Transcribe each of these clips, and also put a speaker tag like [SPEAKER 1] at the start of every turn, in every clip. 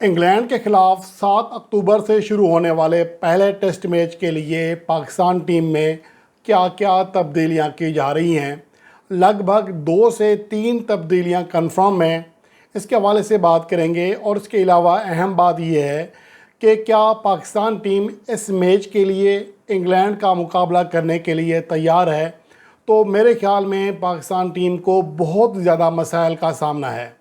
[SPEAKER 1] England के खिलाफ 7 अक्टूबर से शुरू होने वाले पहले टेस्ट मैच के लिए पाकिस्तान टीम में क्या क्या तब्दीलियां की जा रही हैं। लगभग 2 से 3 तब्दीलियां कंफर्म हैं। इसके हवाले से बात करेंगे और इसके अलावा अहम बात यह है कि क्या पाकिस्तान टीम इस मैच के लिए इंग्लैंड का मुकाबला करने के लिए तैयार है। तो मेरे ख्याल में पाकिस्तान टीम को बहुत ज़्यादा मसाइल का सामना है।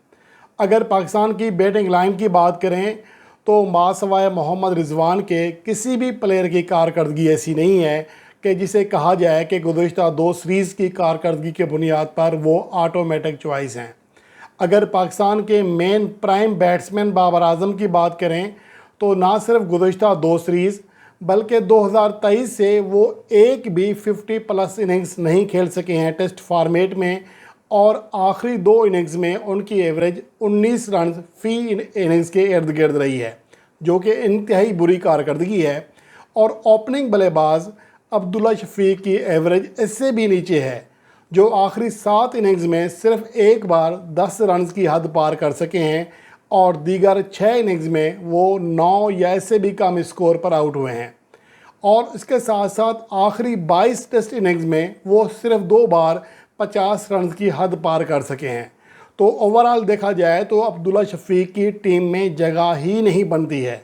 [SPEAKER 1] अगर पाकिस्तान की बैटिंग लाइन की बात करें तो मासवाए मोहम्मद रिजवान के किसी भी प्लेयर की कारकर्दगी ऐसी नहीं है कि जिसे कहा जाए कि गुज़श्ता 2 सीरीज़ की कारकर्दगी के बुनियाद पर वो ऑटोमेटिक चॉइस हैं। अगर पाकिस्तान के main prime batsman Babar Azam की बात करें तो ना सिर्फ गुज़श्ता 2 सीरीज़ बल्कि 2023 से वो एक भी 50+ इनिंग्स नहीं खेल सके हैं टेस्ट फॉर्मेट में, और आखिरी 2 इनिंग्स में उनकी एवरेज 19 रन फी इनिंग्स के इर्द गिर्द रही है, जो कि इंतहाई बुरी कारकर्दगी है। और ओपनिंग बल्लेबाज अब्दुल्ला शफीक की एवरेज इससे भी नीचे है, जो आखिरी 7 इनिंग्स में सिर्फ एक बार 10 रन की हद पार कर सके हैं और दीगर 6 इनिंग्स में वो 9 या इससे भी कम स्कोर पर आउट हुए हैं। और इसके साथ साथ आखिरी 22 टेस्ट इनिंग्स में वो सिर्फ 2 बार 50 रन की हद पार कर सके हैं। तो ओवरऑल देखा जाए तो अब्दुल्ला शफीक की टीम में जगह ही नहीं बनती है।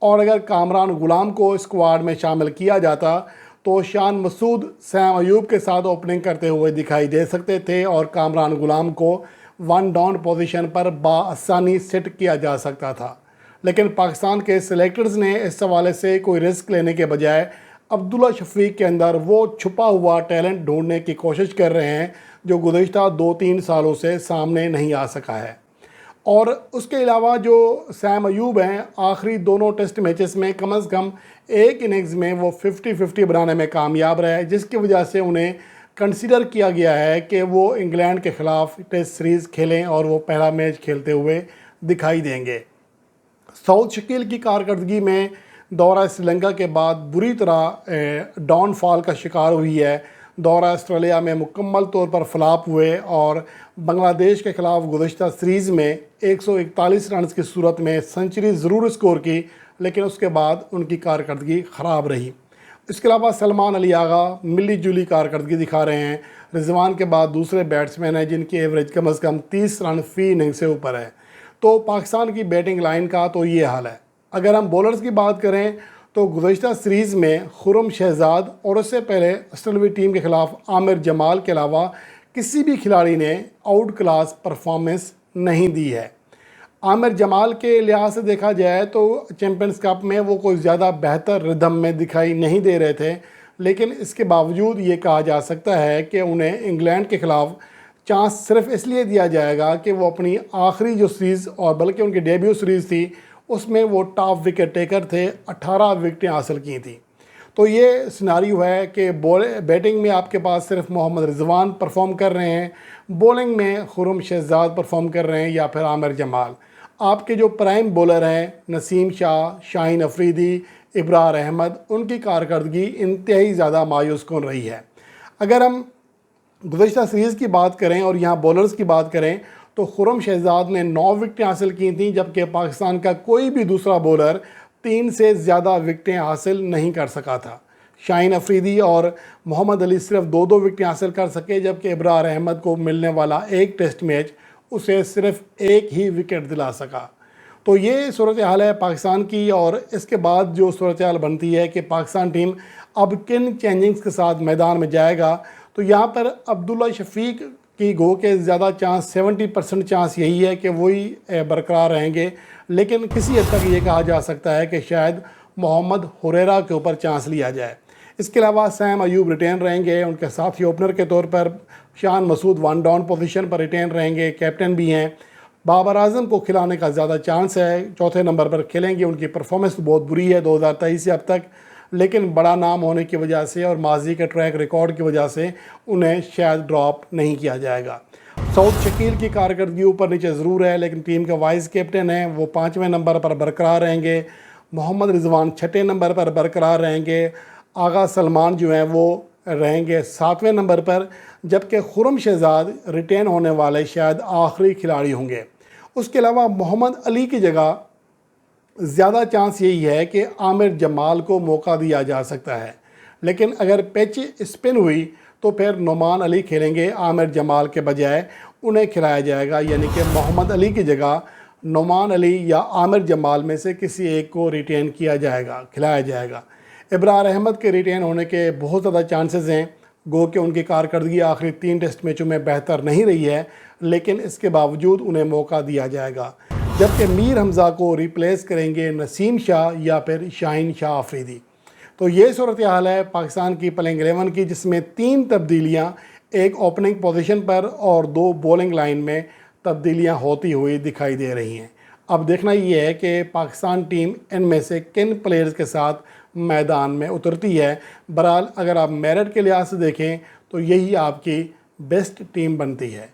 [SPEAKER 1] और अगर कामरान गुलाम को स्क्वाड में शामिल किया जाता तो शान मसूद सैम अयूब के साथ ओपनिंग करते हुए दिखाई दे सकते थे और कामरान गुलाम को 1 डाउन पोजीशन पर बाआसानी सेट किया जा सकता था। लेकिन पाकिस्तान के सिलेक्टर्स ने इस हवाले से कोई रिस्क लेने के बजाय अब्दुल्ला शफीक के अंदर वो छुपा हुआ टैलेंट ढूंढने की कोशिश कर रहे हैं जो गुज़श्ता 2-3 सालों से सामने नहीं आ सका है। और उसके अलावा जो सैम अयूब हैं, आखिरी दोनों टेस्ट मैचेस में कम से कम एक इनिंग्स में वो 50-50 बनाने में कामयाब रहे, जिसकी वजह से उन्हें कंसीडर किया गया है कि वो इंग्लैंड के ख़िलाफ़ टेस्ट सीरीज़ खेलें और वो पहला मैच खेलते हुए दिखाई देंगे। सऊद शकील की कारकर्दगी में दौरा श्रीलंका के बाद बुरी तरह डाउनफॉल का शिकार हुई है। दौरा ऑस्ट्रेलिया में मुकम्मल तौर पर फ्लॉप हुए और बांग्लादेश के ख़िलाफ़ गुज़श्ता सीरीज़ में 141 रन की सूरत में सेंचुरी ज़रूर स्कोर की, लेकिन उसके बाद उनकी कारकर्दगी ख़राब रही। इसके अलावा सलमान अली आगा मिली जुली कारकर्दगी दिखा रहे हैं। रिजवान के बाद दूसरे बैट्समैन हैं जिनकी एवरेज कम से कम 30 रन फी इनिंग से ऊपर है। तो पाकिस्तान की बैटिंग लाइन का तो ये हाल है। अगर हम बॉलर्स की बात करें तो गुज़श्ता सीरीज़ में खुरम शहजाद और उससे पहले ऑस्ट्रेलवी टीम के ख़िलाफ़ आमिर जमाल के अलावा किसी भी खिलाड़ी ने आउट क्लास परफॉर्मेंस नहीं दी है। आमिर जमाल के लिहाज से देखा जाए तो चैम्पियंस कप में वो कोई ज़्यादा बेहतर रिदम में दिखाई नहीं दे रहे थे, लेकिन इसके बावजूद ये कहा जा सकता है कि उन्हें इंग्लैंड के ख़िलाफ़ चांस सिर्फ इसलिए दिया जाएगा कि वो अपनी आखिरी जो सीरीज़ और बल्कि उनकी डेब्यू सीरीज़ थी उसमें वो टॉप विकेट टेकर थे, 18 विकेटें हासिल की थी। तो ये सिनारियो है कि बैटिंग में आपके पास सिर्फ मोहम्मद रिजवान परफॉर्म कर रहे हैं, बॉलिंग में खुरम शहजाद परफॉर्म कर रहे हैं या फिर आमिर जमाल। आपके जो प्राइम बॉलर हैं नसीम शाह, शाहीन अफरीदी, इब्रार अहमद, उनकी कारकर्दगी इंतहाई ज़्यादा मायूस कौन रही है। अगर हम गुज़श्ता सीरीज़ की बात करें और यहाँ बॉलर्स की बात करें तो खुरम शहजाद ने 9 विकेटें हासिल की थी, जबकि पाकिस्तान का कोई भी दूसरा बॉलर 3 से ज़्यादा विकेटें हासिल नहीं कर सका था। शाहीन अफरीदी और मोहम्मद अली सिर्फ 2-2 विकेटें हासिल कर सके, जबकि इब्रार अहमद को मिलने वाला एक टेस्ट मैच उसे सिर्फ एक ही विकेट दिला सका। तो ये सूरत हाल है पाकिस्तान की। और इसके बाद जो सूरत हाल बनती है कि पाकिस्तान टीम अब किन चेंजिंग्स के साथ मैदान में जाएगा, तो यहाँ पर अब्दुल्ला शफीक की गो के ज़्यादा चांस 70% चांस यही है कि वही बरकरार रहेंगे, लेकिन किसी हद तक ये कहा जा सकता है कि शायद मोहम्मद हुरैरा के ऊपर चांस लिया जाए। इसके अलावा सैम अयूब रिटेन रहेंगे, उनके साथी ओपनर के तौर पर शान मसूद 1 डाउन पोजीशन पर रिटेन रहेंगे, कैप्टन भी हैं। बाबर आजम को खिलाने का ज़्यादा चांस है, चौथे नंबर पर खेलेंगे। उनकी परफॉर्मेंस बहुत बुरी है 2023 से अब तक, लेकिन बड़ा नाम होने की वजह से और माजी के ट्रैक रिकॉर्ड की वजह से उन्हें शायद ड्रॉप नहीं किया जाएगा। सऊद शकील की कारकर्दगी ऊपर नीचे ज़रूर है, लेकिन टीम के वाइस कैप्टन हैं, वो 5वें नंबर पर बरकरार रहेंगे। मोहम्मद रिजवान 6ठे नंबर पर बरकरार रहेंगे। आगा सलमान जो हैं वो रहेंगे 7वें नंबर पर, जबकि खुरम शहजाद रिटेन होने वाले शायद आखिरी खिलाड़ी होंगे। उसके अलावा मोहम्मद अली की जगह زیادہ چانس یہی ہے کہ عامر جمال کو موقع دیا جا سکتا ہے، لیکن اگر پچ اسپن ہوئی تو پھر نعمان علی کھیلیں گے، عامر جمال کے بجائے انہیں کھلایا جائے گا، یعنی کہ محمد علی کی جگہ نعمان علی یا عامر جمال میں سے کسی ایک کو ریٹین کیا جائے گا، کھلایا جائے گا۔ ابرار احمد کے ریٹین ہونے کے بہت زیادہ چانسز ہیں، گو کہ ان کی کارکردگی آخری 3 ٹیسٹ میچوں میں بہتر نہیں رہی ہے، لیکن اس کے باوجود انہیں موقع دیا جائے گا، جبکہ میر حمزہ کو ریپلیس کریں گے نسیم شاہ یا پھر شاہین شاہ آفریدی۔ تو یہ صورتحال ہے پاکستان کی پلنگ 11 کی، جس میں 3 تبدیلیاں، ایک اوپننگ پوزیشن پر اور 2 بولنگ لائن میں تبدیلیاں ہوتی ہوئی دکھائی دے رہی ہیں۔ اب دیکھنا یہ ہے کہ پاکستان ٹیم ان میں سے کن پلیئرز کے ساتھ میدان میں اترتی ہے۔ بہرحال اگر آپ میرٹ کے لحاظ سے دیکھیں تو یہی آپ کی بیسٹ ٹیم بنتی ہے۔